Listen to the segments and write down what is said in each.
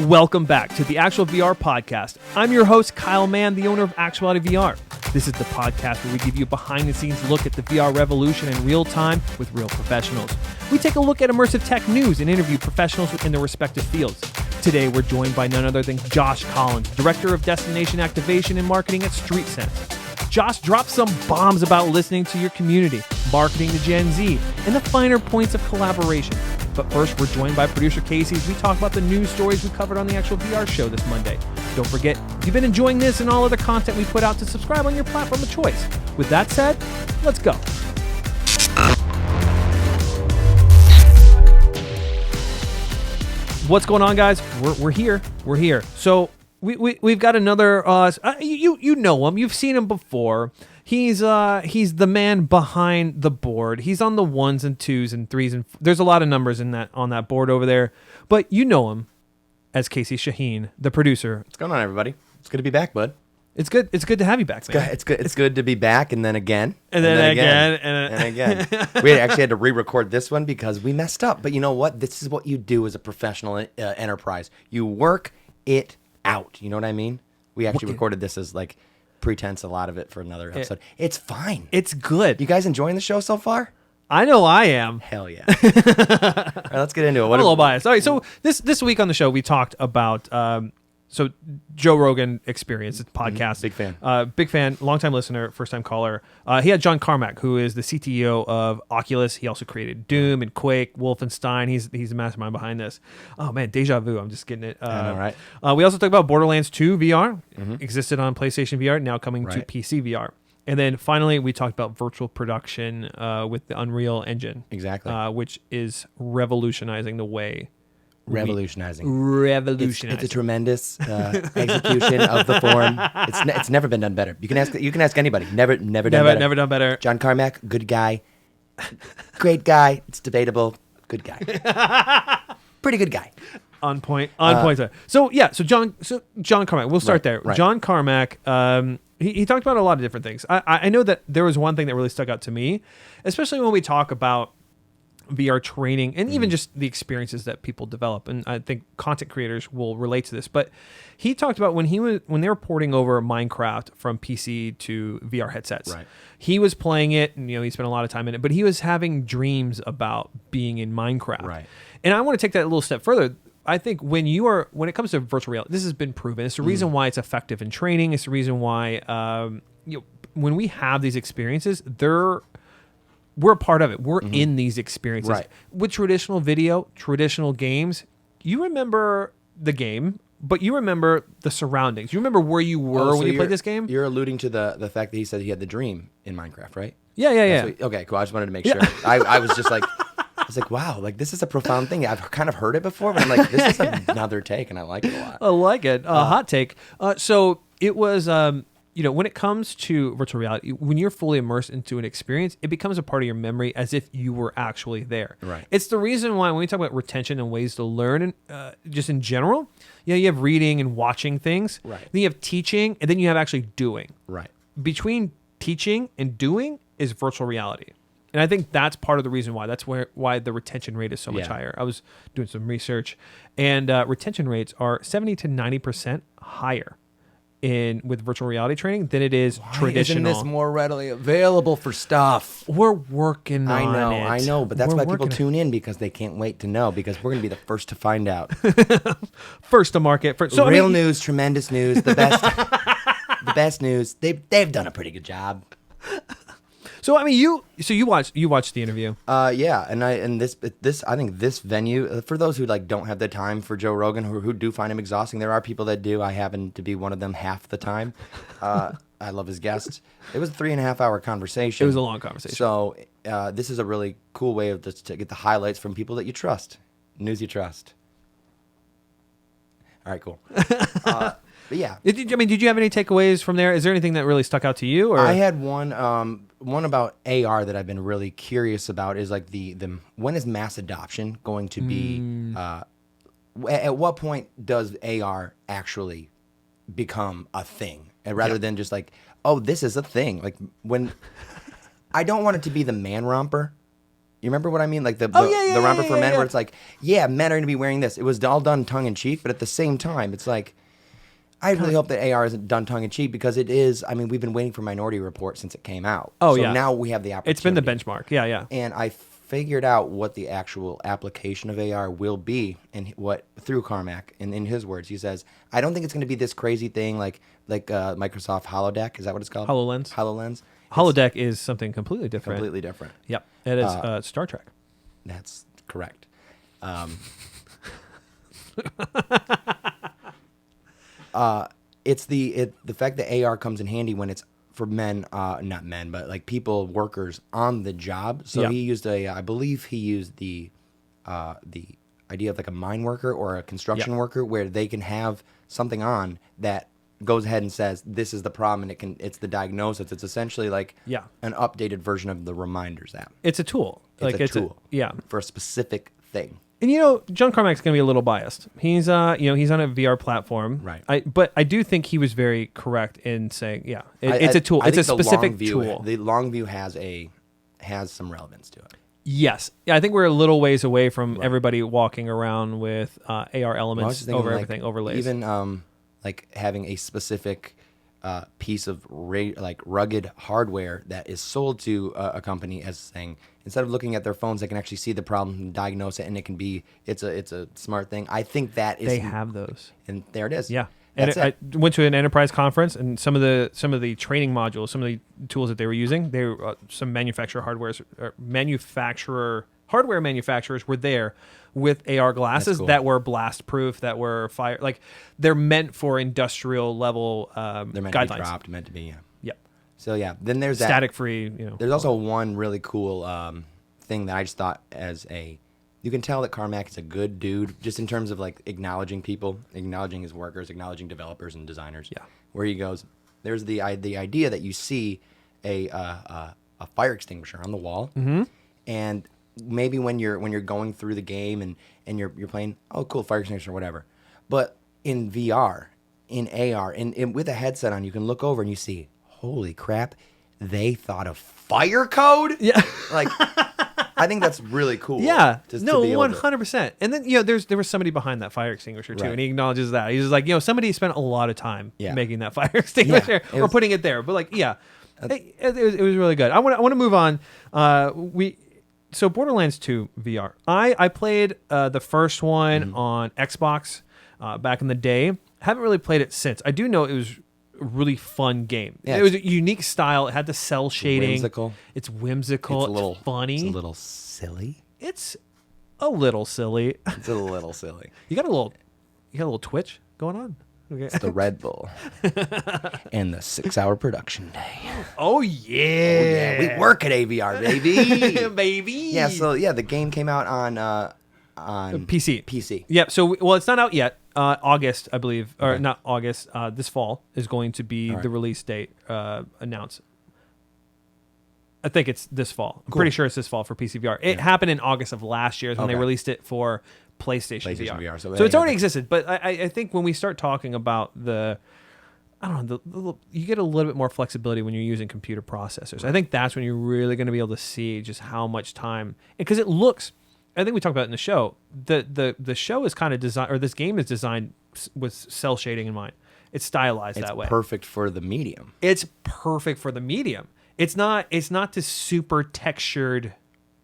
Welcome back to the Actual VR Podcast. I'm your host, Kyle Mann, the owner of Actuality VR. This is the podcast where we give you a behind-the-scenes look at the VR revolution in real time with real professionals. We take a look at immersive tech news and interview professionals in their respective fields. Today, we're joined by none other than Josh Collins, Director of Destination Activation and Marketing at StreetSense. Josh drops some bombs about listening to your community, marketing to Gen Z, and the finer points of collaboration. But first, we're joined by producer Casey as we talk about the news stories we covered on the Actual VR show this Monday. Don't forget, if you've been enjoying this and all other content we put out, to subscribe on your platform of choice. With that said, let's go. What's going on, guys? We're here. We're here. So we've got another. You know him. You've seen him before. He's the man behind the board. He's on the 1s and 2s and 3s and there's a lot of numbers on that board over there. But you know him as Casey Chahine, the producer. What's going on, everybody? It's good to be back, bud. It's good to have you back, man. It's good to be back, and then again, and then again. We actually had to re-record this one because we messed up. But you know what? This is what you do as a professional enterprise. You work it out. You know what I mean? We actually recorded this as like pretense, a lot of it, for another episode. It's fine. It's good. You guys enjoying the show so far? I know I am. Hell yeah. All right, let's get into it. I'm a little biased. All right, so this week on the show, we talked about so Joe Rogan Experience, it's a podcast. Big fan. Big fan, longtime listener, first-time caller. He had John Carmack, who is the CTO of Oculus. He also created Doom and Quake, Wolfenstein. He's the mastermind behind this. Oh, man, deja vu. I'm just getting it. I know, right? We also talked about Borderlands 2 VR. Existed on PlayStation VR, now coming to PC VR. And then finally, we talked about virtual production with the Unreal Engine. Exactly. Which is revolutionizing the way. Revolutionizing. Revolutionizing. It's a tremendous execution of the form. It's never been done better. You can ask anybody. Never done better. Never done better. John Carmack, good guy. Great guy. It's debatable. Good guy. Pretty good guy. On point. So John Carmack. We'll start there. Right. John Carmack. He talked about a lot of different things. I know that there was one thing that really stuck out to me, especially when we talk about VR training and even just the experiences that people develop. And I think content creators will relate to this. But he talked about when they were porting over Minecraft from PC to VR headsets. Right. He was playing it, and he spent a lot of time in it. But he was having dreams about being in Minecraft. Right. And I want to take that a little step further. I think when it comes to virtual reality, this has been proven. It's the reason why it's effective in training. It's the reason why when we have these experiences, we're a part of it. We're in these experiences. Right. With traditional video, traditional games, you remember the game, but you remember the surroundings. You remember where you were when you played this game? You're alluding to the fact that he said he had the dream in Minecraft, right? Yeah. Okay, cool. I just wanted to make sure. I was just like, wow, like this is a profound thing. I've kind of heard it before, but I'm like, this is another take, and I like it a lot. I like it. Hot take. So it was... when it comes to virtual reality, when you're fully immersed into an experience, it becomes a part of your memory as if you were actually there. Right. It's the reason why when we talk about retention and ways to learn, just in general, you have reading and watching things. Right. Then you have teaching, and then you have actually doing. Right. Between teaching and doing is virtual reality. And I think that's part of the reason why. That's why the retention rate is so much higher. I was doing some research, and retention rates are 70 to 90% higher with virtual reality training than it is traditional. Isn't this more readily available for stuff? We're working on it. I know, but that's why people tune in, because they can't wait to know, because we're going to be the first to find out. First to market. News, tremendous news, the best the best news. They've done a pretty good job. So you watched the interview. Yeah, and this I think this venue, for those who don't have the time for Joe Rogan, who do find him exhausting. There are people that do. I happen to be one of them half the time. I love his guests. It was a 3.5 hour conversation. It was a long conversation. So this is a really cool way to get the highlights from people that you trust, news you trust. All right, cool. But yeah. Did you have any takeaways from there? Is there anything that really stuck out to you? Or? I had one about AR that I've been really curious about, is like the when is mass adoption going to be? At what point does AR actually become a thing, and rather than just like, oh, this is a thing? Like when I don't want it to be the man romper. You remember what I mean? Like the yeah, romper yeah, for yeah, men, yeah. where it's like, yeah, men are going to be wearing this. It was all done tongue in cheek, but at the same time, it's like, I really hope that AR isn't done tongue in cheek because it is. I mean, we've been waiting for Minority Report since it came out. Oh, so yeah. now we have the opportunity. It's been the benchmark. Yeah, yeah. And I figured out what the actual application of AR will be, and what through Carmack. And in his words, he says, "I don't think it's going to be this crazy thing like Microsoft Holodeck. Is that what it's called? HoloLens. HoloLens. Holodeck is something completely different. Completely different. Yep, it is Star Trek. That's correct. It's the fact that AR comes in handy when it's for men, not men, but like people, workers on the job. So Yeah. he used I believe he used the idea of like a mine worker or a construction worker where they can have something on that goes ahead and says this is the problem, and it's the diagnosis. It's essentially like an updated version of the reminders app. It's a tool. It's a tool. Yeah. For a specific thing. And John Carmack's going to be a little biased. He's he's on a VR platform. Right. But I do think he was very correct in saying, it's a tool. It's a specific tool. The long view has some relevance to it. Yes. Yeah, I think we're a little ways away from everybody walking around with AR elements over everything, overlays. Even like having a specific piece of rugged hardware that is sold to a company as saying, instead of looking at their phones, they can actually see the problem and diagnose it, and it's a smart thing. I think that is they have those, and there it is. Yeah. And I went to an enterprise conference, and some of the training modules, some of the tools that they were using, they were some hardware manufacturers were there with AR glasses that were blast proof, that were fire, like they're meant for industrial level they're meant guidelines. to be dropped, meant to be Yep. So then there's static free. There's also one really cool thing that I just thought you can tell that Carmack is a good dude just in terms of like acknowledging people, acknowledging his workers, acknowledging developers and designers. Yeah. Where he goes, there's the idea that you see a fire extinguisher on the wall, and maybe when you're going through the game and you're playing, oh cool, fire extinguisher, whatever. But in VR, in AR, and with a headset on, you can look over and you see, holy crap, they thought of fire code. Yeah. Like. I think that's really cool. Yeah. To No, be 100%. And then, there was somebody behind that fire extinguisher too, Right. and he acknowledges that. He's just like, somebody spent a lot of time Yeah. making that fire extinguisher or putting it there. But like, it was really good. I want to move on. So Borderlands 2 VR. I played the first one on Xbox back in the day. Haven't really played it since. I do know it was a really fun game. Yeah, it was a unique style. It had the cell shading. Whimsical. It's whimsical. It's funny. It's a little silly. It's a little silly. It's a little silly. You got a little twitch going on. Okay. It's the Red Bull and the 6-hour production day. Oh yeah. We work at AVR, baby. Baby. Yeah. So the game came out on PC. PC. Yep. So it's not out yet. August, I believe, or not August. This fall is going to be the release date announced. I think it's this fall. I'm pretty sure it's this fall for PC VR. It happened in August of last year when they released it for PlayStation VR. So it's already existed. But I think when we start talking about you get a little bit more flexibility when you're using computer processors. I think that's when you're really going to be able to see just how much time, because it looks. I think we talked about it in the show. The show is kind of designed, or this game is designed with cell shading in mind. It's stylized that way. It's perfect for the medium. It's perfect for the medium. It's not this super textured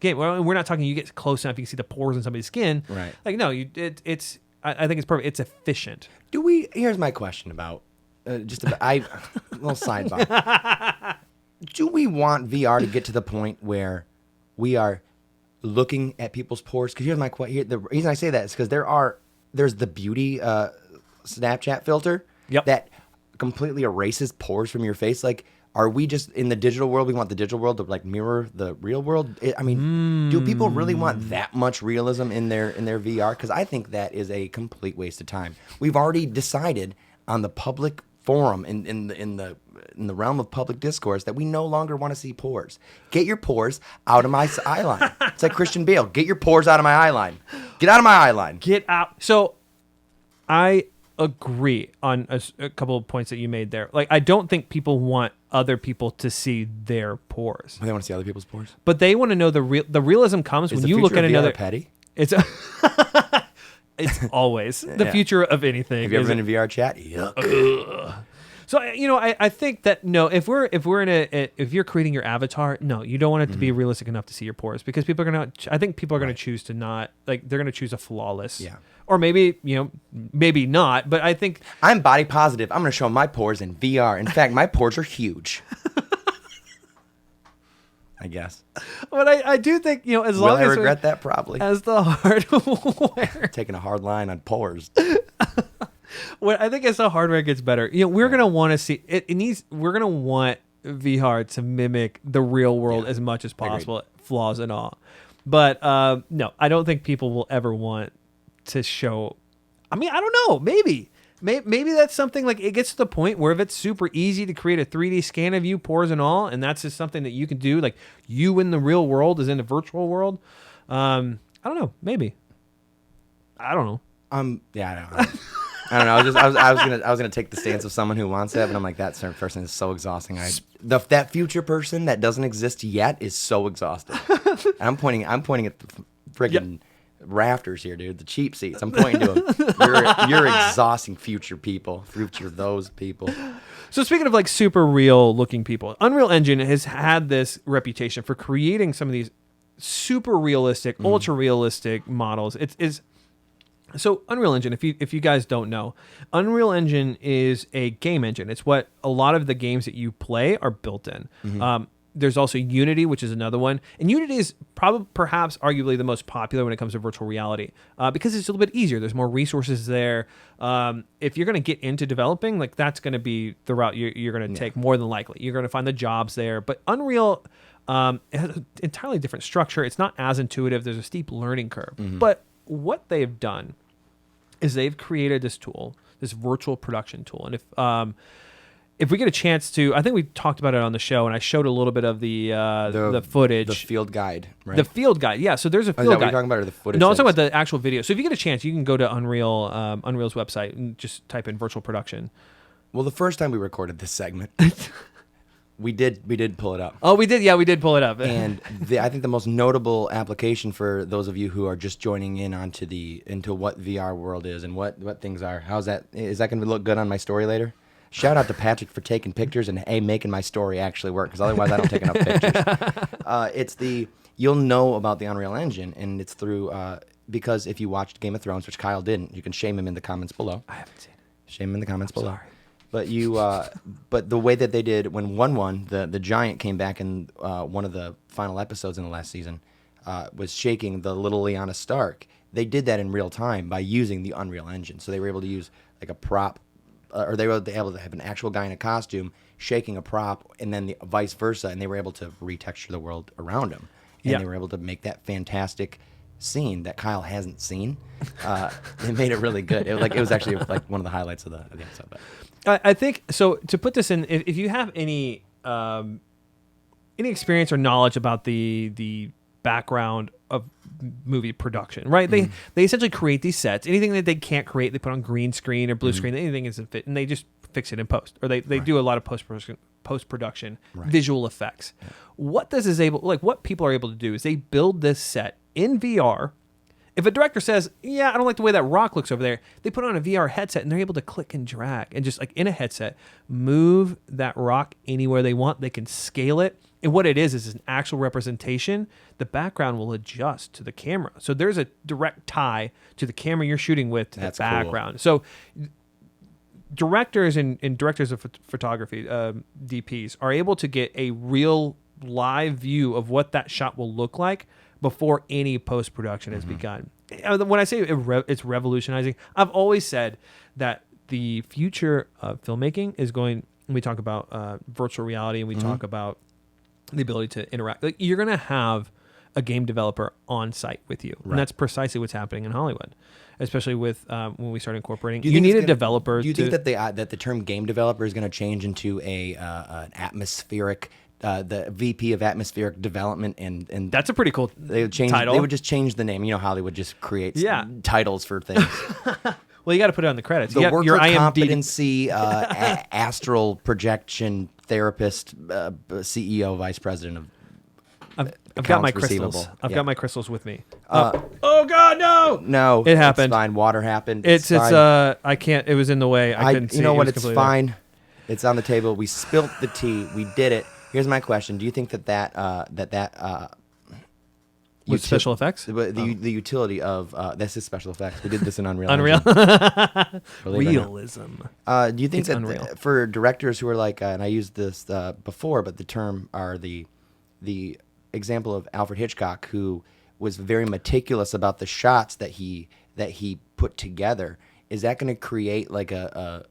game. Well, we're not talking. You get close enough, you can see the pores in somebody's skin. Right. Like no, it's. I think it's perfect. It's efficient. Here's my question about little sidebar. Do we want VR to get to the point where we are looking at people's pores? Because here's my question. The reason I say that is because there's the beauty Snapchat filter that completely erases pores from your face. Like, are we just in the digital world? We want the digital world to like mirror the real world. Do people really want that much realism in their VR? Because I think that is a complete waste of time. We've already decided on the public forum in the realm of public discourse that we no longer want to see pores. Get your pores out of my eye line. It's like Christian Bale. Get your pores out of my eye line. Get out of my eye line. Get out. So I agree on a couple of points that you made there. Like, I don't think people want other people to see their pores, They want to see other people's pores. but they want to know the realism comes Is when the you look future at of VR another. petty? It's it's always the Yeah. future of anything. Have you ever is been in VR chat? Yuck. So I think that no, if we're in if you're creating your avatar, no, you don't want it to be realistic enough to see your pores, because people are gonna. I think people are gonna choose to not, like, they're gonna choose a flawless. Yeah. Or maybe maybe not, but I think I'm body positive. I'm going to show my pores in VR. In fact, my pores are huge. I guess. But I do think as Will long I as regret that? Probably. as the hardware. Taking a hard line on pores. What I think as the hardware gets better, we're gonna want to see it. It needs. We're gonna want VR to mimic the real world as much as possible, flaws and all. But no, I don't think people will ever want to show. I mean, I don't know. Maybe that's something, like, it gets to the point where if it's super easy to create a 3D scan of you, pores and all, and that's just something that you can do, like you in the real world is in the virtual world. I don't know. Maybe. I don't know. Yeah, I don't know. I don't know. I was gonna take the stance of someone who wants that, but I'm like, that certain person is so exhausting. That future person that doesn't exist yet is so exhausting. And I'm pointing at the friggin' rafters here, dude. The cheap seats. I'm pointing to them. You're exhausting future those people. So speaking of, like, super real looking people, Unreal Engine has had this reputation for creating some of these super realistic, ultra realistic models. So Unreal Engine, if you guys don't know, Unreal Engine is a game engine. It's what a lot of the games that you play are built in. There's also Unity, which is another one. And Unity is perhaps arguably the most popular when it comes to virtual reality, because it's a little bit easier. There's more resources there. If you're going to get into developing, like, that's going to be the route you're going to take more than likely. You're going to find the jobs there. But Unreal it has an entirely different structure. It's not as intuitive. There's a steep learning curve. But what they've done is they've created this tool, this virtual production tool. And if we get a chance to, I think we talked about it on the show, and I showed a little bit of the footage. The field guide, right? The field guide, yeah. So there's a field is that guide. what you're talking about, or the footage? No, I'm talking about the actual video. So if you get a chance, you can go to Unreal's website and just type in virtual production. Well, the first time we recorded this segment, we did pull it up. Oh, we did? Yeah, we did pull it up. And I think the most notable application for those of you who are just joining in into what VR world is and what things are. Is that going to look good on my story later? Shout out to Patrick for taking pictures and making my story actually work, because otherwise I don't take enough pictures. You'll know about the Unreal Engine, and it's through because if you watched Game of Thrones, which Kyle didn't, you can shame him in the comments below. I haven't seen it. Shame him in the comments below. Sorry. But but the way that they did when 1-1, the giant came back in one of the final episodes in the last season, was shaking the little Lyanna Stark. They did that in real time by using the Unreal Engine. So they were able to use like a prop, or they were able to have an actual guy in a costume shaking a prop, and then vice versa, and they were able to retexture the world around him. And they were able to make that fantastic scene that Kyle hasn't seen. They made it really good. It was actually like one of the highlights of the episode. But. I think so. To put this in, if you have any experience or knowledge about the background of movie production, right? They essentially create these sets. Anything that they can't create, they put on green screen or blue screen. Anything isn't fit, and they just fix it in post, or they do a lot of post production visual effects. Yeah. What people are able to do is they build this set in VR. If a director says, yeah, I don't like the way that rock looks over there, they put on a VR headset and they're able to click and drag and just, like, in a headset, move that rock anywhere they want. They can scale it. And what it is an actual representation. The background will adjust to the camera. So there's a direct tie to the camera you're shooting with to the background. Cool. So directors and directors of photography, DPs, are able to get a real live view of what that shot will look like before any post-production has begun. When I say it's revolutionizing, I've always said that the future of filmmaking is going, when we talk about virtual reality and we talk about the ability to interact, like, you're going to have a game developer on site with you. Right. And that's precisely what's happening in Hollywood, especially with when we start incorporating. You need a developer. Do you think that the term game developer is going to change into an atmospheric the VP of atmospheric development, and that's a pretty cool title. They would just change the name. You know, Hollywood just creates titles for things. Well, you got to put it on the credits. The You got worker your IMDb. competency astral projection therapist, CEO, vice president of. I've got my accounts crystals. receivable. I've Yeah. got my crystals with me. Oh God, no! No, It happened. It's fine. Water happened. It's fine. I can't. It was in the way. I couldn't see. You know It what? was It's completely there. fine. It's on the table. We spilt the tea. We did it. Here's my question: do you think that With special effects? the utility of this is special effects? We did this in Unreal. Unreal. Engine, believe it or not. Realism. Do you think It's that unreal. for directors who are like, and I used this before, but the term are the example of Alfred Hitchcock, who was very meticulous about the shots that he put together. Is that going to create like a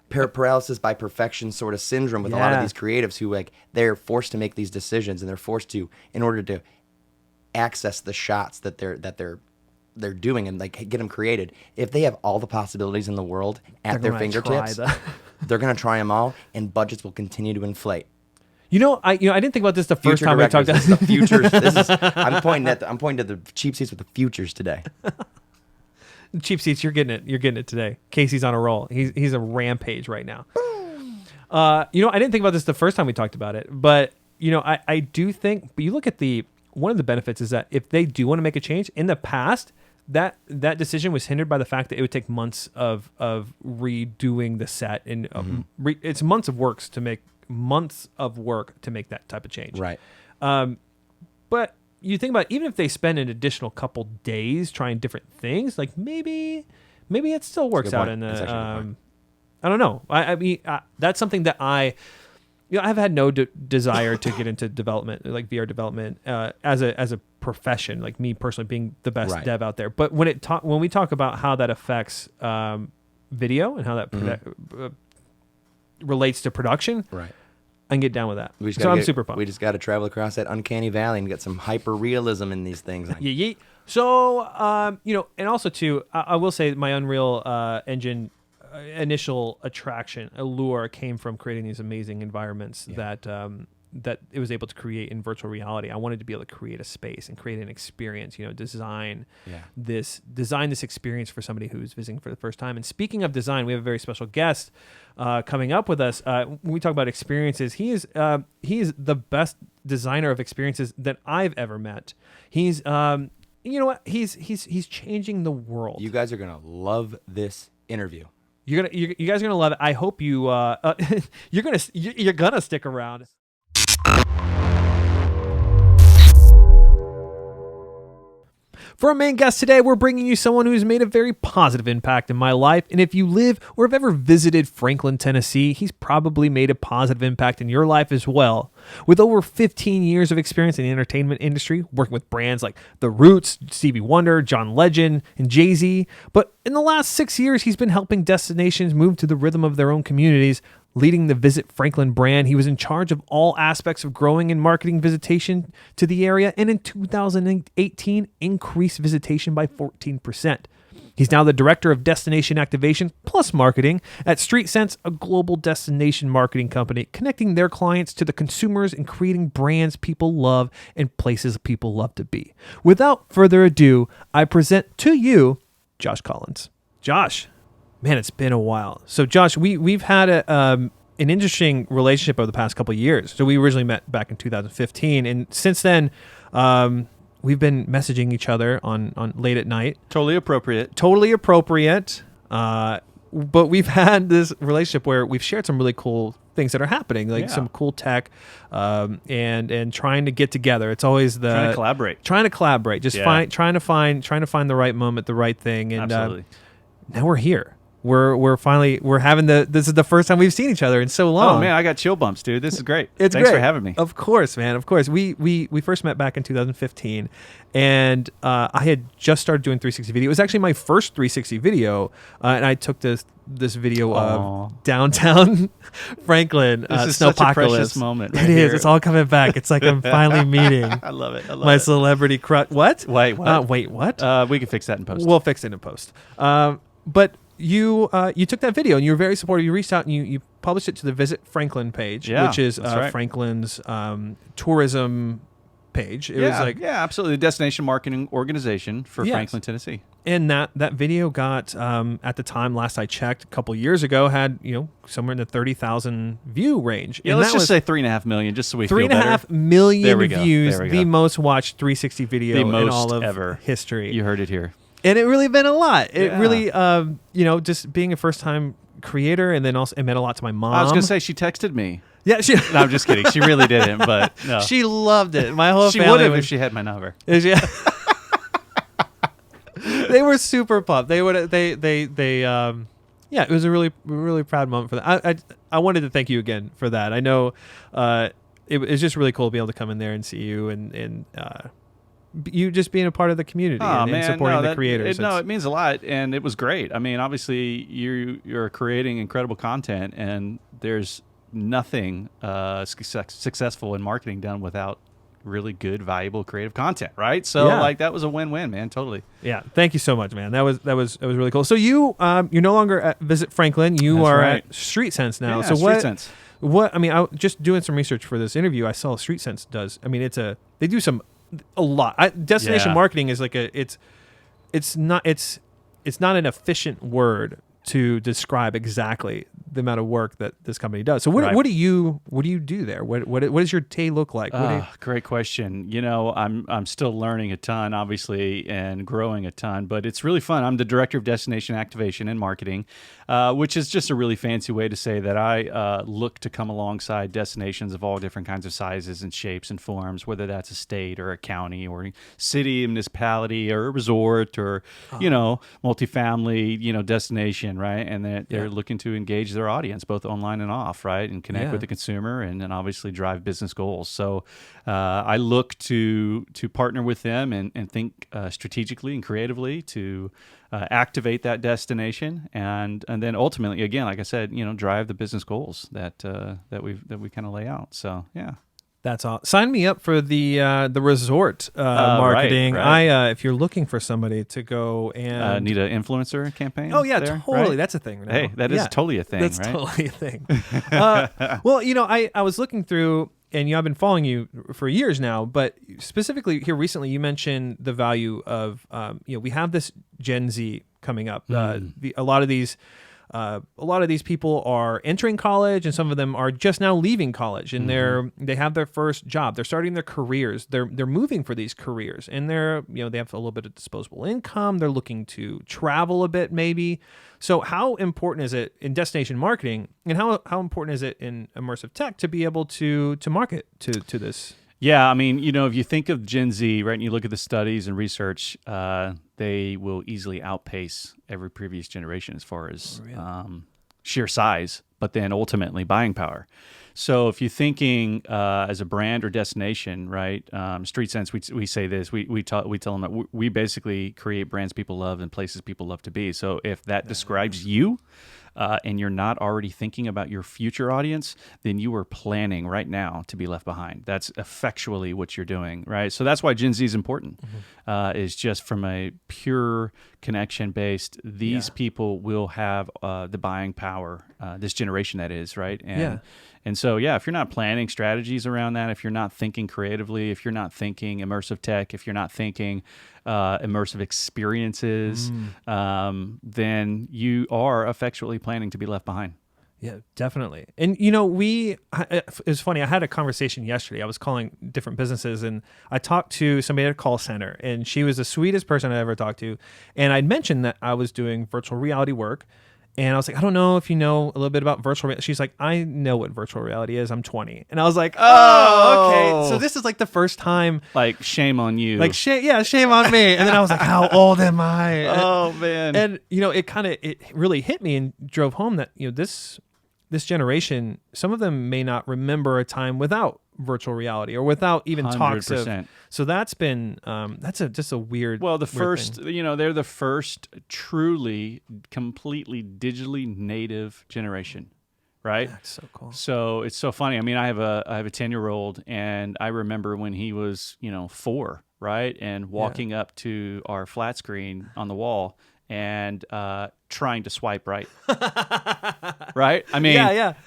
paralysis by perfection sort of syndrome with a lot of Yeah. these creatives who like they're forced to make these decisions and they're forced to in order to access the shots that they're doing and like get them created. If they have all the possibilities in the world at their They're gonna try fingertips, they're going to try them all, and budgets will continue to inflate. I didn't think about this the first Future time we directors, talked. this is the futures. I'm pointing to the cheap seats with the futures today. Cheap seats. You're getting it. You're getting it today. Casey's on a roll. He's a rampage right now. I didn't think about this the first time we talked about it, but I do think. But you look at one of the benefits is that if they do want to make a change in the past, that decision was hindered by the fact that it would take months of redoing the set, and it's months of work to make that type of change. Right. But you think about even if they spend an additional couple days trying different things, like maybe it still works out in the. That's actually a good point. I don't know. I mean, that's something that I've had no desire to get into development, like VR development, as a profession, like me personally being the best Right. dev out there. But when we talk about how that affects video and how that relates to production, Right. I can get down with that. We just So gotta I'm super pumped. We just got to travel across that uncanny valley and get some hyper realism in these things. Yeah. So, and also too, I will say my Unreal Engine initial attraction, allure, came from creating these amazing environments that it was able to create in virtual reality. I wanted to be able to create a space and create an experience, design this experience for somebody who's visiting for the first time. And speaking of design, we have a very special guest coming up with us. When we talk about experiences, he is the best designer of experiences that I've ever met. He's he's changing the world. You guys are gonna love this interview. You guys are gonna love it. I hope you you're gonna stick around. For our main guest today, we're bringing you someone who's made a very positive impact in my life. And if you live or have ever visited Franklin, Tennessee, he's probably made a positive impact in your life as well. With over 15 years of experience in the entertainment industry, working with brands like The Roots, Stevie Wonder, John Legend, and Jay-Z. But in the last 6 years, he's been helping destinations move to the rhythm of their own communities. Leading the Visit Franklin brand, he was in charge of all aspects of growing and marketing visitation to the area, and in 2018, increased visitation by 14%. He's now the director of destination activation plus marketing at Street Sense, a global destination marketing company, connecting their clients to the consumers and creating brands people love and places people love to be. Without further ado, I present to you Josh Collins. Josh. Man, it's been a while. So, Josh, we've had an interesting relationship over the past couple of years. So we originally met back in 2015, and since then, we've been messaging each other on late at night. Totally appropriate. But we've had this relationship where we've shared some really cool things that are happening, like some cool tech, and trying to get together. It's always Trying to collaborate. Just trying to find the right moment, the right thing, and Absolutely. now we're here. We're finally having this is the first time we've seen each other in so long. Oh man, I got chill bumps, dude. This is great. It's Thanks great. for having me. Of course, man. Of course. We first met back in 2015, and I had just started doing 360 video. It was actually my first 360 video, and I took this video of downtown Franklin. This is such a precious moment. Right It is. here. It's all coming back. It's like I'm finally meeting I love it. my celebrity crush. What? Wait, what? Wait, what? We can fix that in post. We'll fix it in post. But you took that video and you were very supportive. You reached out and you published it to the Visit Franklin page, which is that's right. Franklin's tourism page. It was like, yeah, absolutely. The destination marketing organization for Yes. Franklin, Tennessee. and that video got at the time, last I checked, a couple years ago, had somewhere in the 30,000 view range. Yeah, and let's that just say 3.5 million, just so we feel better. 3.5 million There we go. views, There we the go. most watched 360 video The in most all of ever. history. You heard it here. And it really meant a lot. It Yeah. really, just being a first time creator, and then also it meant a lot to my mom. I was going to say she texted me. yeah, she, No, I'm just kidding. She really didn't, but no. she loved it. My whole She family would have was- if she had my number. Yeah. They were super pumped. They would. Yeah, it was a really, really proud moment for that. I wanted to thank you again for that. I know, it's just really cool to be able to come in there and see you and you just being a part of the community and supporting the creators. It means a lot, and it was great. I mean, obviously, you're creating incredible content, and there's nothing successful in marketing done without really good, valuable, creative content, right? So, that was a win-win, man. Totally. Yeah, thank you so much, man. That was really cool. So you you're no longer at Visit Franklin. You That's are right. at Street Sense now. Yeah, so Street Sense. What I mean, I just doing some research for this interview. I saw Street Sense does. I mean, they do a lot. Destination Yeah. marketing is like it's not an efficient word to describe exactly the amount of work that this company does. So what do you do there? What does your day look like? Great question. I'm still learning a ton, obviously, and growing a ton, but it's really fun. I'm the director of destination activation and marketing, which is just a really fancy way to say that I look to come alongside destinations of all different kinds of sizes and shapes and forms, whether that's a state or a county or a city, municipality, or a resort or multifamily, destination, right? And they're looking to engage their audience, both online and off, right? And connect with the consumer and then obviously drive business goals. So I look to partner with them and think strategically and creatively to activate that destination and then ultimately, again, like I said, drive the business goals that we kind of lay out. So, yeah. That's all. Sign me up for the resort marketing. Right. If you're looking for somebody to go and need an influencer campaign. oh yeah, there, totally. right? That's a thing. Now. Hey, that is totally a thing. That's right? totally a thing. Well, I was looking through, and I've been following you for years now. But specifically here recently, you mentioned the value of we have this Gen Z coming up. A lot of these people are entering college, and some of them are just now leaving college, and they have their first job. They're starting their careers. They're moving for these careers, and they have a little bit of disposable income. They're looking to travel a bit, maybe. So, how important is it in destination marketing, and how important is it in immersive tech to be able to market to this? Yeah, I mean, if you think of Gen Z, right, and you look at the studies and research, they will easily outpace every previous generation as far as sheer size, but then ultimately buying power. So if you're thinking as a brand or destination, right, Street Sense, we say this, we tell them that we basically create brands people love and places people love to be. So if that describes you, and you're not already thinking about your future audience, then you are planning right now to be left behind. That's effectually what you're doing, right? So that's why Gen Z is important, is just from a pure connection based, these people will have the buying power, this generation that is, right? And so, if you're not planning strategies around that, if you're not thinking creatively, if you're not thinking immersive tech, if you're not thinking immersive experiences, then you are effectually planning to be left behind. Yeah, definitely. And, it's funny. I had a conversation yesterday. I was calling different businesses, and I talked to somebody at a call center, and she was the sweetest person I ever talked to. And I'd mentioned that I was doing virtual reality work. And I was like, I don't know if you know a little bit about virtual reality. She's like, I know what virtual reality is. I'm 20. And I was like, oh, okay. So this is like the first time. Like, shame on you. Like, shame on me. And then I was like, how old am I? Oh, man. And, it really hit me and drove home that, this generation, some of them may not remember a time without virtual reality or without even 100%. talks of. So that's been just a weird. Well, weird thing. they're the first truly, completely digitally native generation, right? That's so cool. So it's so funny. I mean, I have a 10-year-old, and I remember when he was 4, right, and walking up to our flat screen on the wall and trying to swipe right. Right? I mean,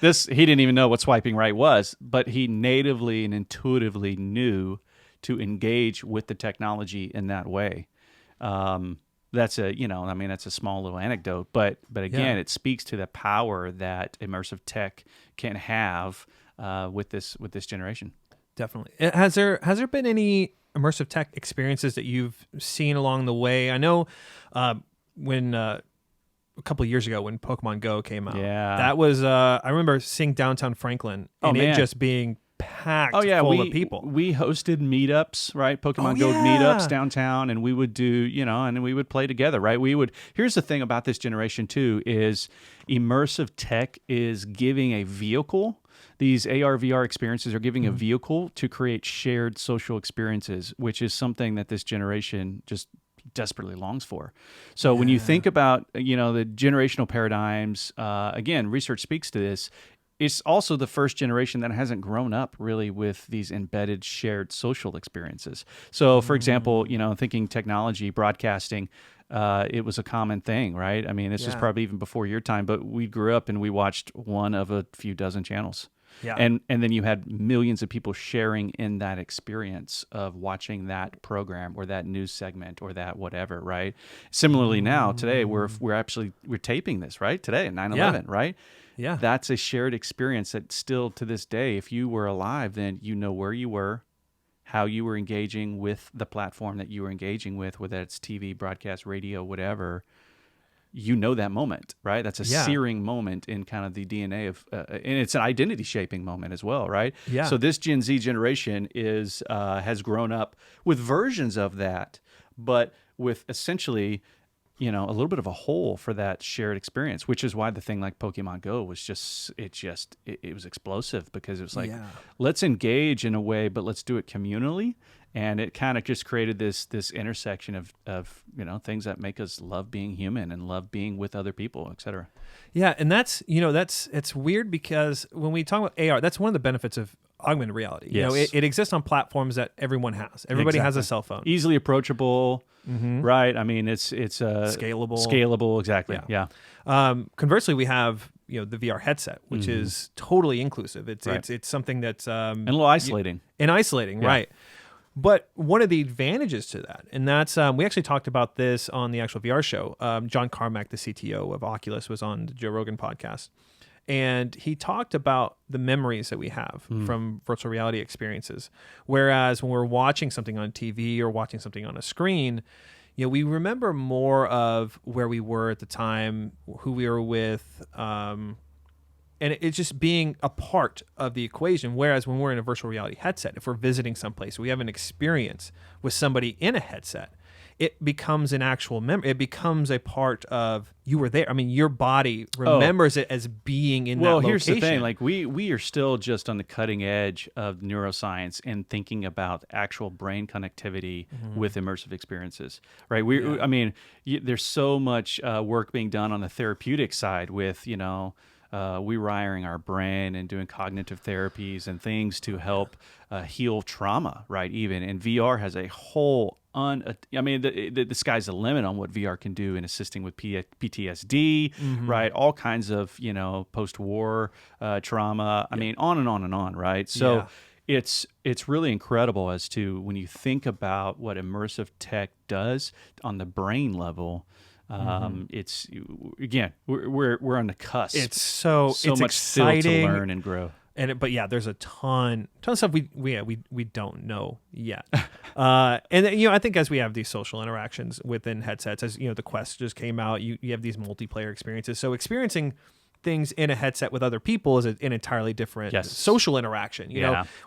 he didn't even know what swiping right was, but he natively and intuitively knew to engage with the technology in that way. That's that's a small little anecdote, but again, it speaks to the power that immersive tech can have with this generation. Definitely. Has there been any immersive tech experiences that you've seen along the way? I know when a couple of years ago when Pokemon Go came out, that was I remember seeing downtown Franklin and it just being packed full of people. We hosted meetups, right? Pokemon Go meetups downtown, and we would do, and we would play together, right? Here's the thing about this generation too, is immersive tech is giving a vehicle. These AR, VR experiences are giving a vehicle to create shared social experiences, which is something that this generation just desperately longs for. So when you think about, the generational paradigms, again, research speaks to this. It's also the first generation that hasn't grown up really with these embedded shared social experiences. So for example, thinking technology, broadcasting, it was a common thing, right? I mean, this is probably even before your time, but we grew up and we watched one of a few dozen channels. Yeah. And then you had millions of people sharing in that experience of watching that program or that news segment or that whatever, right? Similarly now, today, we're taping this, right? Today at 9/11, right? Yeah. That's a shared experience that still to this day, if you were alive, then you know where you were, how you were engaging with the platform that you were engaging with, whether it's TV, broadcast, radio, whatever. You know that moment, right? That's a searing moment in kind of the DNA of, and it's an identity shaping moment as well, right? Yeah. So this Gen Z generation has grown up with versions of that, but with essentially, a little bit of a hole for that shared experience, which is why the thing like Pokemon Go was it was explosive, because it was like, let's engage in a way, but let's do it communally. And it kind of just created this intersection of things that make us love being human and love being with other people, et cetera. Yeah, and it's weird because when we talk about AR, that's one of the benefits of augmented reality. Yes. It exists on platforms that everyone has. Everybody has a cell phone. Easily approachable, right? I mean, it's scalable. Scalable, exactly. Yeah. Conversely, we have the VR headset, which is totally inclusive. It's something that's and a little isolating. Right? But one of the advantages to that, and that's we actually talked about this on the actual VR show. John Carmack, the CTO of Oculus, was on the Joe Rogan podcast, and he talked about the memories that we have from virtual reality experiences. Whereas when we're watching something on TV or watching something on a screen, we remember more of where we were at the time, who we were with, and it's just being a part of the equation. Whereas when we're in a virtual reality headset, if we're visiting someplace, we have an experience with somebody in a headset, it becomes an actual memory. It becomes a part of, you were there. I mean, your body remembers it as being in that location. Well, here's the thing. Like we are still just on the cutting edge of neuroscience and thinking about actual brain connectivity with immersive experiences, right? I mean, there's so much work being done on the therapeutic side with, rewiring our brain and doing cognitive therapies and things to help heal trauma, right? And VR has a whole the sky's the limit on what VR can do in assisting with PTSD, right? All kinds of, post-war trauma. I mean, on and on and on, right? So it's really incredible as to when you think about what immersive tech does on the brain level. It's again, we're on the cusp. It's much exciting. Still to learn and grow. But there's a ton of stuff we don't know yet. And I think as we have these social interactions within headsets, as the Quest just came out, you have these multiplayer experiences. So experiencing things in a headset with other people is an entirely different social interaction,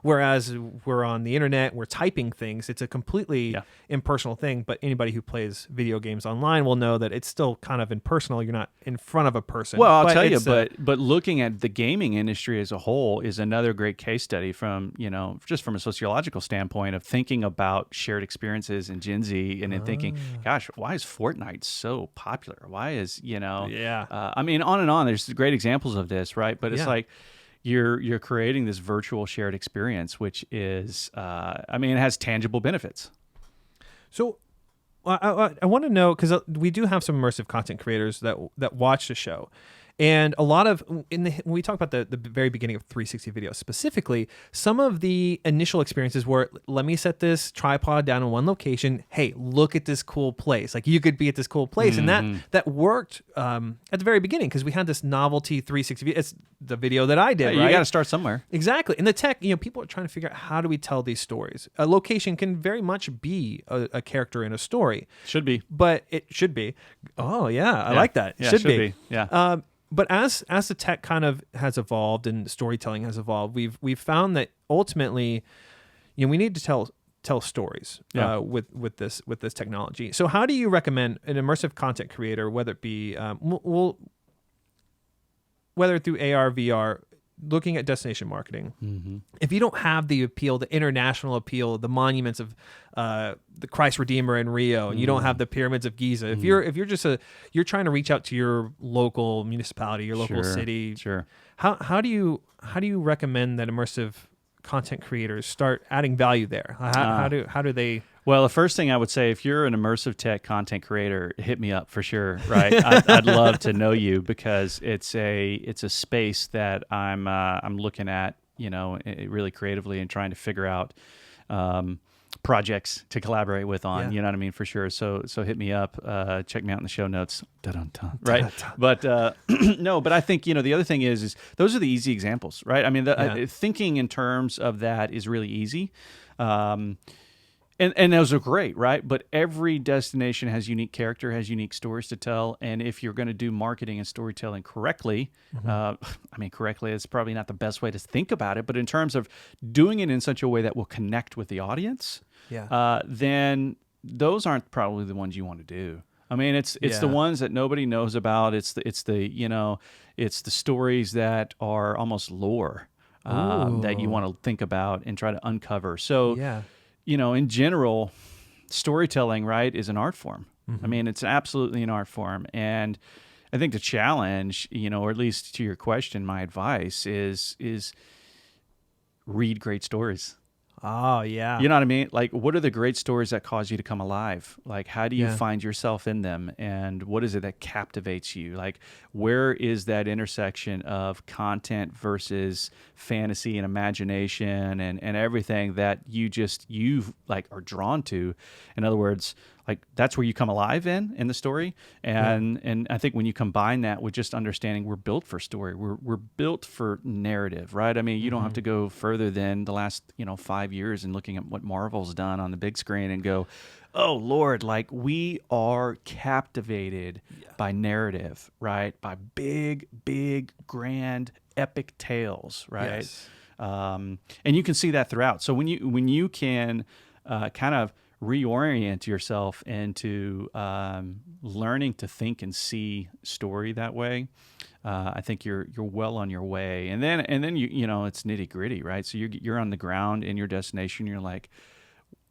whereas we're on the internet, we're typing things, it's a completely impersonal thing. But anybody who plays video games online will know that it's still kind of impersonal. You're not in front of a person. Well, I'll tell you, but looking at the gaming industry as a whole is another great case study from, just from a sociological standpoint of thinking about shared experiences in Gen Z and then thinking, gosh, why is Fortnite so popular? Why is, I mean, on and on, there's great examples of this, right? But it's like you're creating this virtual shared experience, which is, it has tangible benefits. So I want to know, because we do have some immersive content creators that watch the show, And a lot of when we talk about the very beginning of 360 video specifically, some of the initial experiences were, let me set this tripod down in one location. Hey, look at this cool place. Like you could be at this cool place, and that worked at the very beginning because we had this novelty 360 video. It's the video that I did. Yeah, right? You got to start somewhere. Exactly. In the tech, people are trying to figure out how do we tell these stories. A location can very much be a character in a story. Should be. But it should be. Oh yeah, I like that. Yeah, should be. Yeah. But as the tech kind of has evolved and storytelling has evolved, we've found that ultimately, we need to tell stories with this technology. So how do you recommend an immersive content creator, whether it be whether through AR, VR, looking at destination marketing, if you don't have the appeal, the international appeal, the monuments of the Christ Redeemer in Rio, and you don't have the pyramids of Giza, if you're just you're trying to reach out to your local municipality, your local city, how do you recommend that immersive content creators start adding value there? How do they? Well, the first thing I would say, if you're an immersive tech content creator, hit me up for sure. Right, I'd love to know you because it's a space that I'm looking at, really creatively and trying to figure out projects to collaborate with on. You know what I mean, for sure. So hit me up. Check me out in the show notes. Right, but no, but I think the other thing is those are the easy examples, right? I mean, thinking in terms of that is really easy. And those are great, right? But every destination has unique character, has unique stories to tell. And if you're going to do marketing and storytelling correctly, correctly, it's probably not the best way to think about it. But in terms of doing it in such a way that will connect with the audience, then those aren't probably the ones you want to do. I mean, it's the ones that nobody knows about. It's the stories that are almost lore that you want to think about and try to uncover. So. In general, storytelling, right, is an art form. I mean, it's absolutely an art form. And I think the challenge, or at least to your question, my advice is read great stories. Oh, yeah. You know what I mean? Like, what are the great stories that cause you to come alive? Like, how do you find yourself in them? And what is it that captivates you? Like, where is that intersection of content versus fantasy and imagination and everything that you are drawn to? In other words, like that's where you come alive in the story. And I think when you combine that with just understanding we're built for story, we're built for narrative, right? I mean, you don't have to go further than the last, 5 years and looking at what Marvel's done on the big screen and go, oh Lord, like we are captivated by narrative, right? By big, grand, epic tales, right? Yes. And you can see that throughout. So when you can kind of reorient yourself into learning to think and see story that way, I think you're well on your way. And then it's nitty gritty, right? So you're on the ground in your destination. You're like,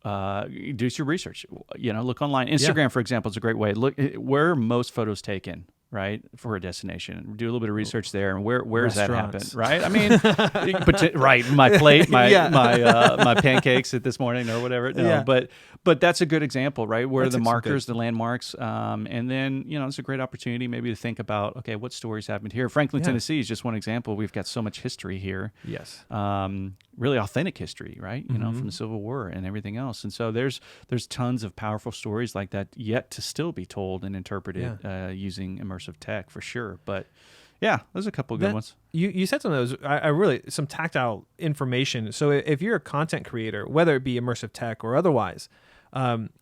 do your research. Look online. Instagram, for example, is a great way. Look where are most photos taken, right, for a destination. Do a little bit of research there, and where's that happen, right? I mean, right, my plate, my pancakes at this morning or whatever. No, but that's a good example, right? Where the markers, the landmarks, and then it's a great opportunity maybe to think about, okay, what stories happened here. Franklin, Tennessee is just one example. We've got so much history here. Yes. Really authentic history, right? From the Civil War and everything else. And so there's tons of powerful stories like that yet to still be told and interpreted using immersive tech for sure. But there's a couple of good ones. You said some of those. I really some tactile information. So if you're a content creator, whether it be immersive tech or otherwise,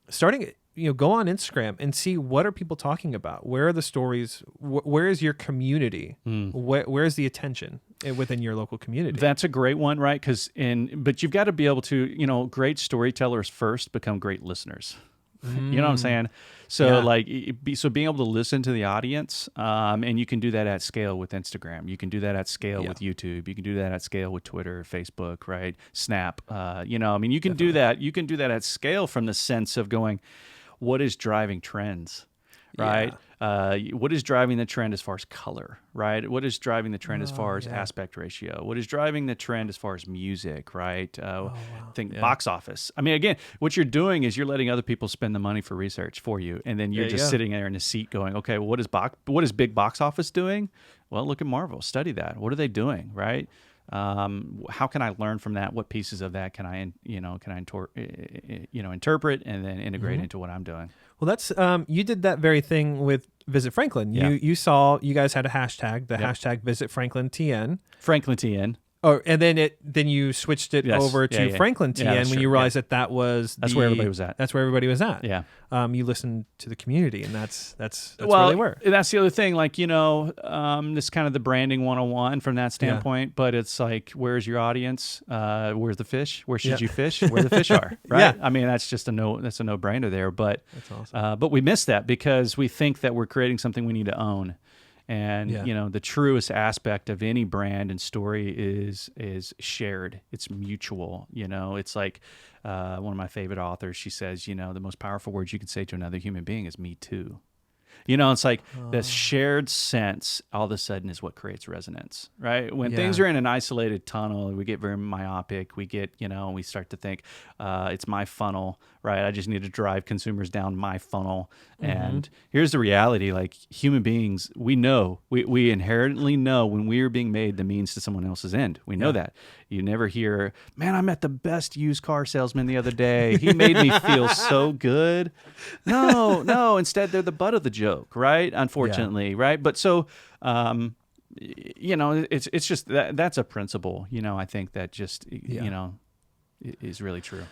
starting go on Instagram and see what are people talking about. Where are the stories? Where is your community? Where's the attention within your local community? That's a great one, right? But you've got to be able to, great storytellers first become great listeners. You know what I'm saying? So being able to listen to the audience, and you can do that at scale with Instagram. You can do that at scale with YouTube. You can do that at scale with Twitter, Facebook, right? Snap. You can do that. You can do that at scale from the sense of going, what is driving trends, right? What is driving the trend as far as color, right? What is driving the trend as far as yeah. aspect ratio? What is driving the trend as far as music, right? Think Yeah. box office. I mean, again, what you're doing is you're letting other people spend the money for research for you, and then you're There you just go. sitting there in a seat going, okay, well, what is big box office doing? Well, look at Marvel. Study that. What are they doing, right? How can I learn from that? What pieces of that can I interpret and then integrate into what I'm doing? Well, that's you did that very thing with Visit Franklin. Yeah. You saw you guys had a hashtag, the Yep. hashtag Visit Franklin TN. Franklin TN. Oh, and then you switched it Yes. over to Yeah. Franklin TN Yeah, that's when true. you realized that was That's where everybody was at. That's where everybody was at. Yeah. You listened to the community, and that's well, where they were. That's the other thing. Like, this kind of the branding 101 from that standpoint, but it's like, where's your audience? Where's the fish? Where should you fish? Where the fish are, right? Yeah. I mean, that's a no-brainer there, but, That's awesome. but we miss that because we think that we're creating something we need to own. And, the truest aspect of any brand and story is shared. It's mutual. It's like one of my favorite authors, she says, the most powerful words you can say to another human being is me too. It's like the shared sense all of a sudden is what creates resonance, right? When things are in an isolated tunnel, we get very myopic. We get, we start to think it's my funnel, right? I just need to drive consumers down my funnel. And here's the reality, like human beings, we know, we inherently know when we are being made the means to someone else's end. We know that. You never hear, man, I met the best used car salesman the other day. He made me feel so good. No. Instead, they're the butt of the joke, right? Unfortunately, right? But so, it's just that's a principle, I think that just, is really true.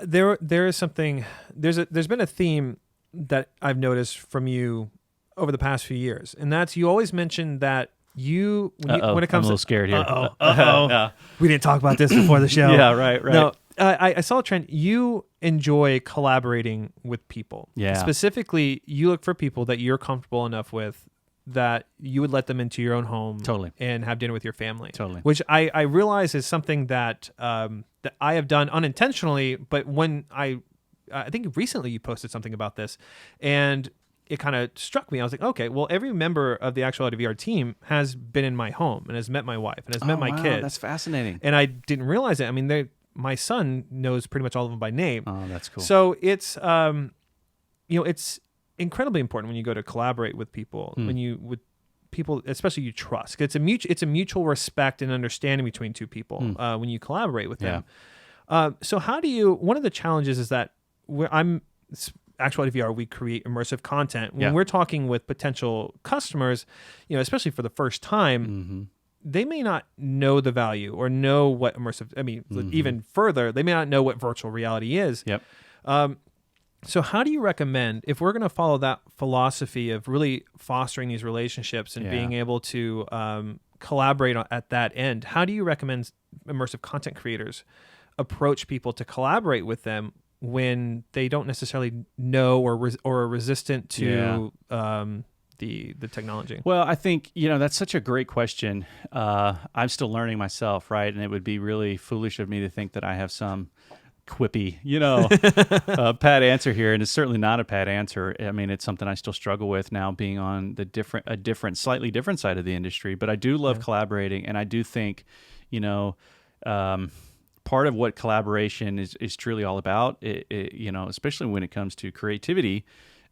There is something. There's been a theme that I've noticed from you over the past few years, and that's you always mention that when it comes I'm a little scared here. Yeah. We didn't talk about this before the show. Yeah, right. No, I saw a trend. You enjoy collaborating with people. Yeah. Specifically, you look for people that you're comfortable enough with that you would let them into your own home Totally. and have dinner with your family. Totally. Which I realize is something that that I have done unintentionally, but when I think recently you posted something about this, and it kind of struck me. I was like, okay, well, every member of the Actuality VR team has been in my home and has met my wife and has met my kids. That's fascinating. And I didn't realize it. I mean, my son knows pretty much all of them by name. Oh, that's cool. So it's, it's incredibly important when you go to collaborate with people, with people, especially you trust. It's a mutual respect and understanding between two people when you collaborate with them. So how do you? One of the challenges is that Actuality VR, we create immersive content. When we're talking with potential customers, especially for the first time, they may not know the value or know what immersive. I mean, even further, they may not know what virtual reality is. Yep. So how do you recommend, if we're going to follow that philosophy of really fostering these relationships and being able to collaborate at that end, how do you recommend immersive content creators approach people to collaborate with them when they don't necessarily know or are resistant to the technology? Well, I think, that's such a great question. I'm still learning myself, right? And it would be really foolish of me to think that I have some quippy, pat answer here. And it's certainly not a pat answer. I mean, it's something I still struggle with now, being on the slightly different side of the industry. But I do love collaborating. And I do think, part of what collaboration is truly all about, especially when it comes to creativity,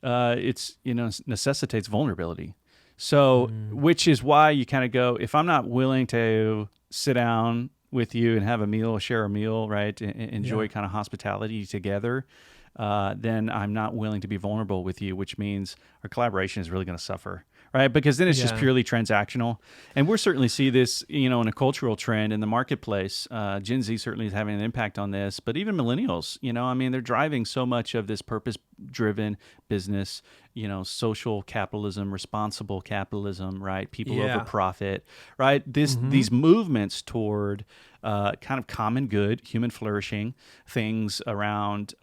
it's, necessitates vulnerability. So, which is why you kind of go, if I'm not willing to sit down with you and have a meal, share a meal, right, enjoy kind of hospitality together, then I'm not willing to be vulnerable with you, which means our collaboration is really going to suffer. Right, because then it's just purely transactional, and we're certainly see this, in a cultural trend in the marketplace. Gen Z certainly is having an impact on this, but even millennials, they're driving so much of this purpose-driven business, social capitalism, responsible capitalism, right? People over profit, right? These movements toward kind of common good, human flourishing, things around.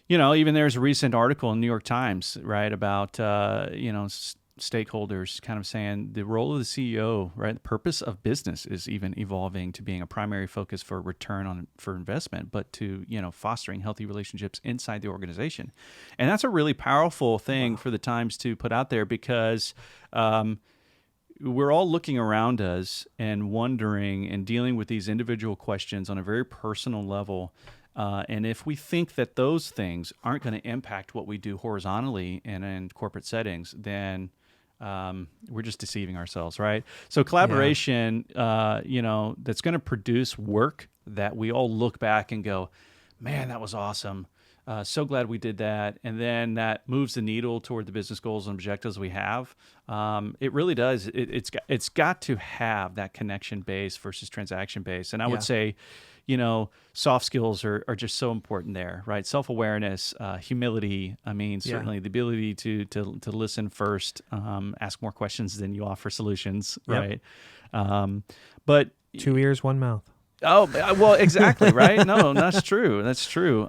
Even there's a recent article in the New York Times, right, about, stakeholders kind of saying the role of the CEO, right? The purpose of business is even evolving to being a primary focus for return for investment, but to, fostering healthy relationships inside the organization. And that's a really powerful thing for the Times to put out there, because we're all looking around us and wondering and dealing with these individual questions on a very personal level. And if we think that those things aren't going to impact what we do horizontally and in corporate settings, then we're just deceiving ourselves, right? So collaboration, that's going to produce work that we all look back and go, man, that was awesome. So glad we did that. And then that moves the needle toward the business goals and objectives we have. It really does. It's got to have that connection base versus transaction base. And I would say, soft skills are just so important there, right? Self-awareness, humility. I mean, certainly the ability to listen first, ask more questions than you offer solutions, right? But 2 ears, 1 mouth. Oh, well, exactly, right? No, that's true. That's true.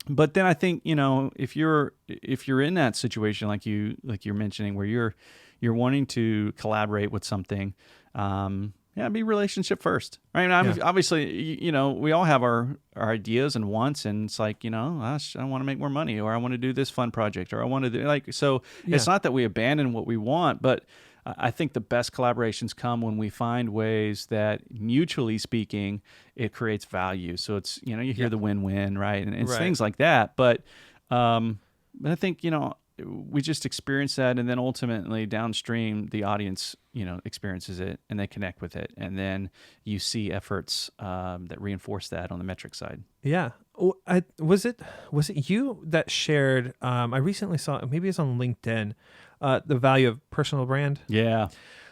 But then I think, if you're in that situation like you're mentioning, where you're wanting to collaborate with something, be relationship first, right? Obviously, we all have our ideas and wants, and it's like, I want to make more money, or I want to do this fun project, or I want to do It's not that we abandon what we want, but I think the best collaborations come when we find ways that, mutually speaking, it creates value. So it's, you hear the win-win, right? And it's things like that. But I think, we just experience that, and then ultimately downstream, the audience, experiences it and they connect with it. And then you see efforts that reinforce that on the metric side. Yeah. Was it you that shared, I recently saw, maybe it's on LinkedIn, the value of personal brand? Yeah.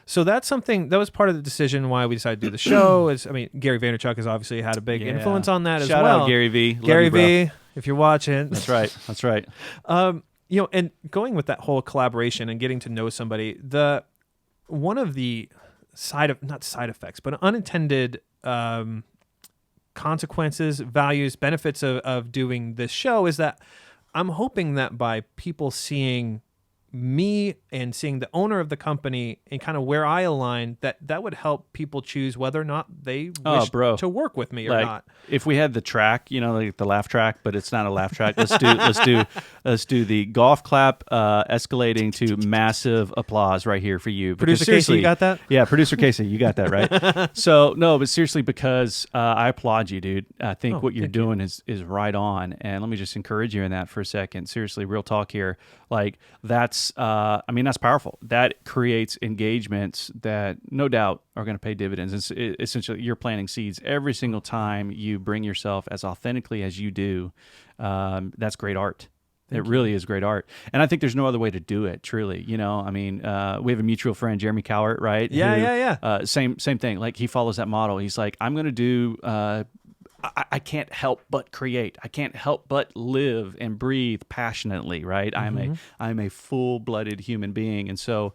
So that's something that was part of the decision why we decided to do the show. Gary Vaynerchuk has obviously had a big influence on that as well. Shout out Gary V. Gary V, if you're watching. That's right. That's right. And going with that whole collaboration and getting to know somebody, one of the not side effects, but unintended consequences, values, benefits of doing this show is that I'm hoping that by people seeing me and seeing the owner of the company and kind of where I align, that would help people choose whether or not they wish to work with me or not. If we had the track, like the laugh track, but it's not a laugh track. Let's do the golf clap escalating to massive applause right here for you. Producer Casey, you got that? Yeah, producer Casey, you got that right. So no, but seriously, because I applaud you, dude. I think what you're doing is right on, and let me just encourage you in that for a second. Seriously, real talk here. That's powerful. That creates engagements that no doubt are going to pay dividends. It's essentially, you're planting seeds every single time you bring yourself as authentically as you do. That's great art. It really is great art. And I think there's no other way to do it, truly. We have a mutual friend, Jeremy Cowart, right? Yeah. Same thing. He follows that model. He's like, I'm going to do... I can't help but create. I can't help but live and breathe passionately, right? I'm a full-blooded human being, and so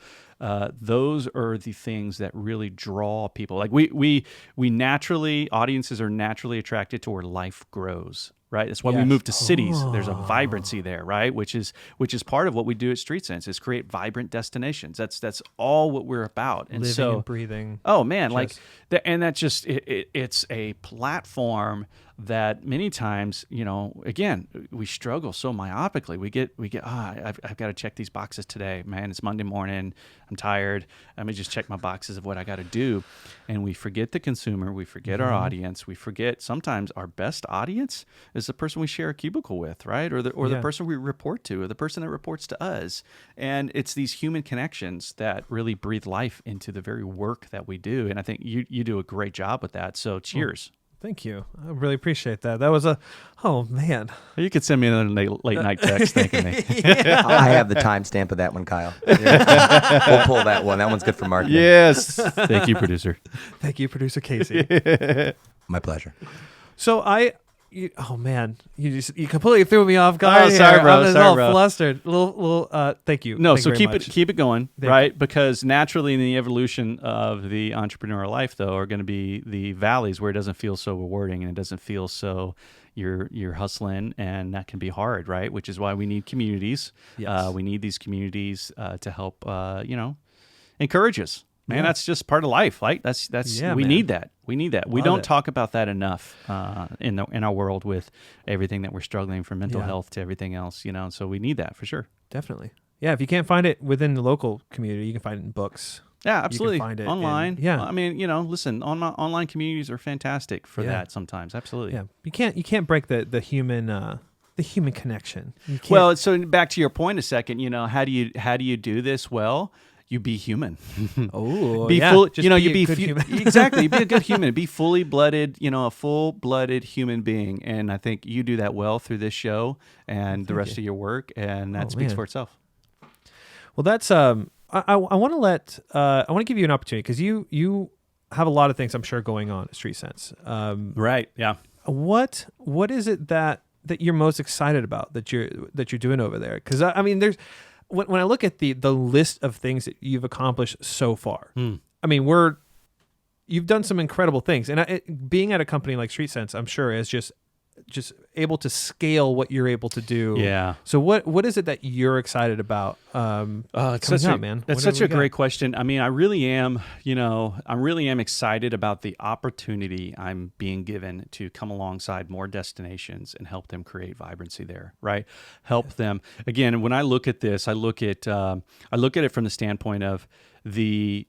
those are the things that really draw people. We naturally, audiences are naturally attracted to where life grows, right? That's why we move to cities. There's a vibrancy there, right? Which is part of what we do at Street Sense, is create vibrant destinations. That's all what we're about. And living and breathing. Oh man, it's a platform that many times, again, we struggle so myopically. We get, I've got to check these boxes today, man. It's Monday morning. I'm tired. Let me just check my boxes of what I got to do. And we forget the consumer. We forget our audience. We forget sometimes our best audience is the person we share a cubicle with, right? Or the person we report to, or the person that reports to us. And it's these human connections that really breathe life into the very work that we do. And I think you do a great job with that. So cheers. Thank you. I really appreciate that. That was oh man. You could send me another late night text thanking me. I have the timestamp of that one, Kyle. We'll pull that one. That one's good for marketing. Yes. Thank you, producer. Thank you, producer Casey. My pleasure. So oh man, you completely threw me off guard. Oh, sorry, bro. I'm all flustered. Thank you. No, Thank you keep it going, right? Because naturally, in the evolution of the entrepreneurial life, though, are going to be the valleys where it doesn't feel so rewarding and it doesn't feel so, you're hustling, and that can be hard, right? Which is why we need communities. Yes. We need these communities to help, encourage us. Man, Yeah. that's just part of life. Like that's Yeah, we man. need that. We need that. We Love don't it. talk about that enough in our world with everything that we're struggling from mental Yeah. health to everything else. So we need that for sure. Definitely. Yeah, if you can't find it within the local community, you can find it in books. Yeah, absolutely. find it in- online. yeah. I mean, listen, online communities are fantastic for Yeah. that sometimes. Absolutely. Yeah, you can't break the human connection. You can't, Well, so back to your point a second, how do you do this well? You be human. oh, Be yeah, full, just you be good human. exactly. Be a good human. Be fully blooded, a full-blooded human being. And I think you do that well through this show and the rest of your work, and that speaks man. for itself. Well, that's I want to give you an opportunity because you have a lot of things I'm sure going on at Street Sense. Right. Yeah. What is it that you're most excited about that you're doing over there? Because I mean, there's when I look at the list of things that you've accomplished so far. I mean, you've done some incredible things, and being at a company like Street Sense, I'm sure is just able to scale what you're able to do. Yeah. So what is it that you're excited about? It's coming such up, man. That's What such do a we got? great question. I mean, I really am excited about the opportunity I'm being given to come alongside more destinations and help them create vibrancy there, right? Help them. Again, when I look at this, I look at it from the standpoint of the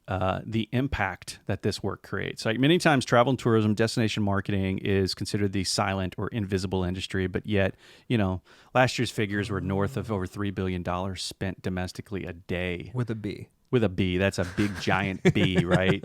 impact that this work creates. Like many times, travel and tourism, destination marketing is considered the silent or invisible industry, but yet, last year's figures were north of over $3 billion spent domestically a day. With a B. With a B, that's a big giant B, right?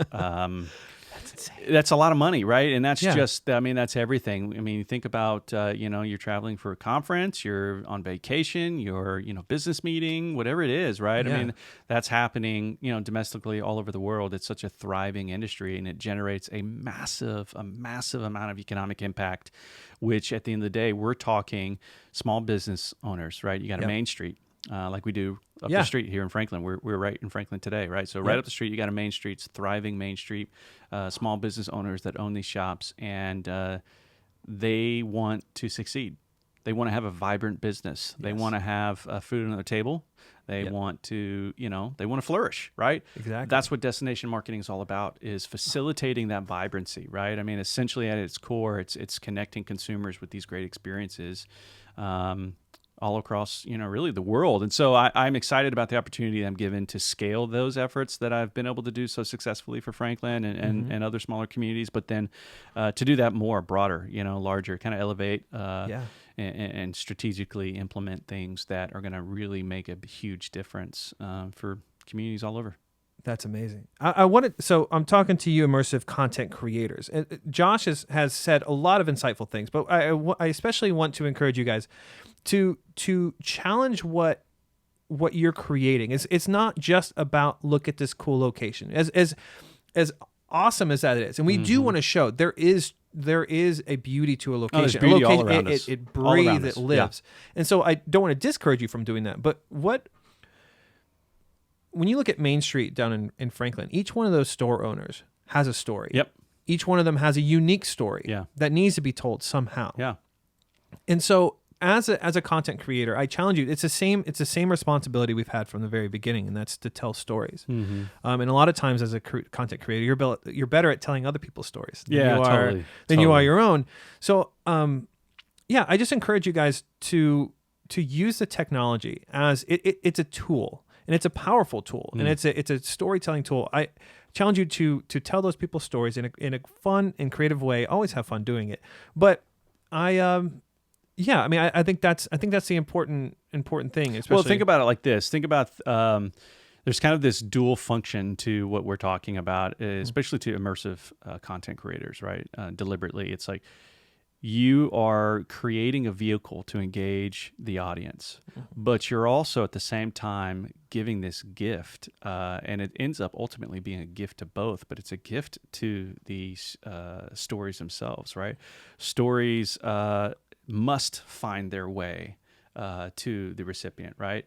That's insane. That's a lot of money, right? And that's Yeah. that's everything. I mean, think about, you're traveling for a conference, you're on vacation, you're, business meeting, whatever it is, right? Yeah. I mean, that's happening, domestically all over the world. It's such a thriving industry, and it generates a massive amount of economic impact, which at the end of the day, we're talking small business owners, right? You got a Yep. Main Street. Like we do up Yeah. the street here in Franklin. We're right in Franklin today, right? So right Yep. up the street, you got a Main Street, it's a thriving Main Street, small business owners that own these shops, and they want to succeed. They want to have a vibrant business. They Yes. want to have food on their table. They Yep. want to, they want to flourish, right? Exactly. That's what destination marketing is all about, is facilitating that vibrancy, right? I mean, essentially at its core, it's connecting consumers with these great experiences. All across, really the world. And so I'm excited about the opportunity I'm given to scale those efforts that I've been able to do so successfully for Franklin and other smaller communities, but then to do that more broader, larger, kind of elevate and strategically implement things that are going to really make a huge difference for communities all over. That's amazing. I wanted, so I'm talking to you immersive content creators. And Josh has said a lot of insightful things, but I especially want to encourage you guys to challenge what you're creating. It's not just about look at this cool location. As awesome as that is, and we do want to show there is a beauty to a location. There's beauty a all location around us. it All around breathes, us. it lives. And so I don't want to discourage you from doing that. But when you look at Main Street down in Franklin, each one of those store owners has a story. Yep. Each one of them has a unique story Yeah. that needs to be told somehow. Yeah. And so as a content creator, I challenge you. It's the same responsibility we've had from the very beginning, and that's to tell stories. Mm-hmm. And a lot of times as a content creator, you're better at telling other people's stories than Yeah, you are totally. than you are Totally. your own. So I just encourage you guys to use the technology as it's a tool, and it's a powerful tool, and it's a storytelling tool. I challenge you to tell those people's stories in a fun and creative way. Always have fun doing it, but I think that's the important thing. Especially, Well, think about it like this. Think about there's kind of this dual function to what we're talking about, especially to immersive content creators, right? Deliberately, it's like you are creating a vehicle to engage the audience, but you're also at the same time giving this gift, and it ends up ultimately being a gift to both, but it's a gift to these stories themselves, right? Stories must find their way to the recipient, right?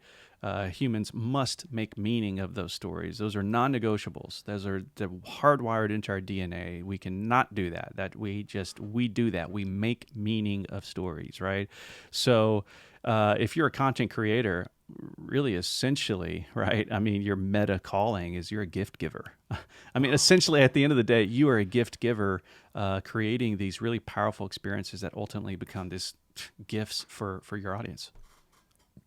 humans must make meaning of those stories. Those are non-negotiables. They're hardwired into our DNA. We cannot do that. We do that. We make meaning of stories, right? So if you're a content creator, really essentially, right? I mean, your meta calling is you're a gift giver. I mean, essentially at the end of the day, you are a gift giver, creating these really powerful experiences that ultimately become these gifts for your audience.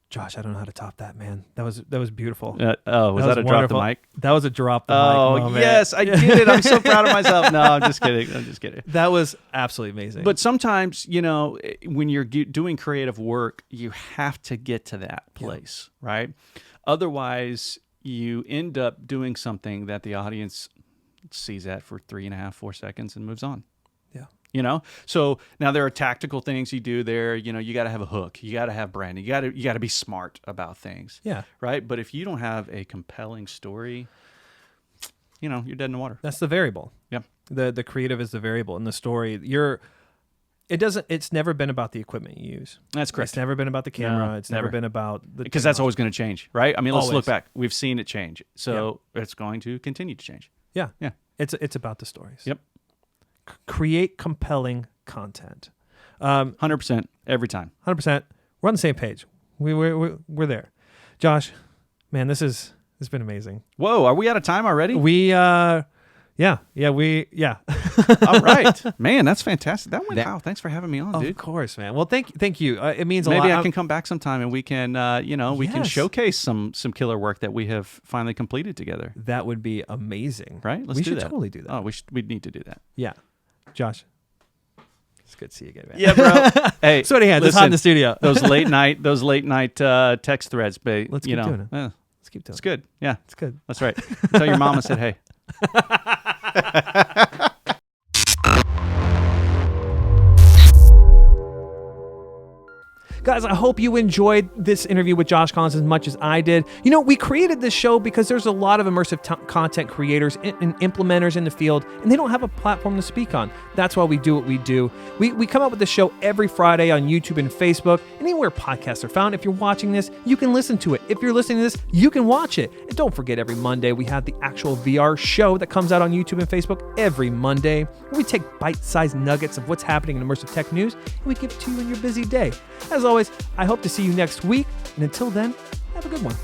Josh, I don't know how to top that, man. That was beautiful. Was that a wonderful. drop the mic? That was a drop the mic. Oh, yes, I did it. I'm so proud of myself. No, I'm just kidding. That was absolutely amazing. But sometimes, when you're doing creative work, you have to get to that place, right? Otherwise, you end up doing something that the audience sees that for 3.5, 4 seconds and moves on. Yeah. So now there are tactical things you do there. You got to have a hook. You got to have branding. You got to be smart about things. Yeah. Right. But if you don't have a compelling story, you're dead in the water. That's the variable. Yeah. The creative is the variable in the story. It's never been about the equipment you use. That's correct. It's never been about the camera. No, it's never been about the because that's always going to change, right? I mean, let's Always. look back. We've seen it change. So it's going to continue to change. Yeah. Yeah. It's about the stories. Yep. Create compelling content. 100% every time. 100%. We're on the same page. We're there. Josh, man, this has been amazing. Whoa, are we out of time already? Yeah. All right, man, that's fantastic. That went out. Thanks for having me on, dude. Of course, man. Well, thank you. It means a lot. Maybe I can come back sometime and we can, we can Yes. showcase some killer work that we have finally completed together. That would be amazing. Right? Let's we do should that. totally do that. Oh, we need to do that. Yeah. Josh, it's good to see you again, man. Yeah, bro. Hey, sweaty hands. It's hot in the studio. those late night text threads, babe. Let's keep doing it. Let's keep doing It's it. good. Yeah, It's good. that's right. Tell your mama said hey. Guys, I hope you enjoyed this interview with Josh Collins as much as I did. We created this show because there's a lot of immersive content creators and implementers in the field, and they don't have a platform to speak on. That's why we do what we do. We come up with this show every Friday on YouTube and Facebook, anywhere podcasts are found. If you're watching this, you can listen to it. If you're listening to this, you can watch it. And don't forget, every Monday, we have the Actual VR show that comes out on YouTube and Facebook every Monday. We take bite-sized nuggets of what's happening in immersive tech news, and we give it to you in your busy day. As always, I hope to see you next week, and until then, have a good one.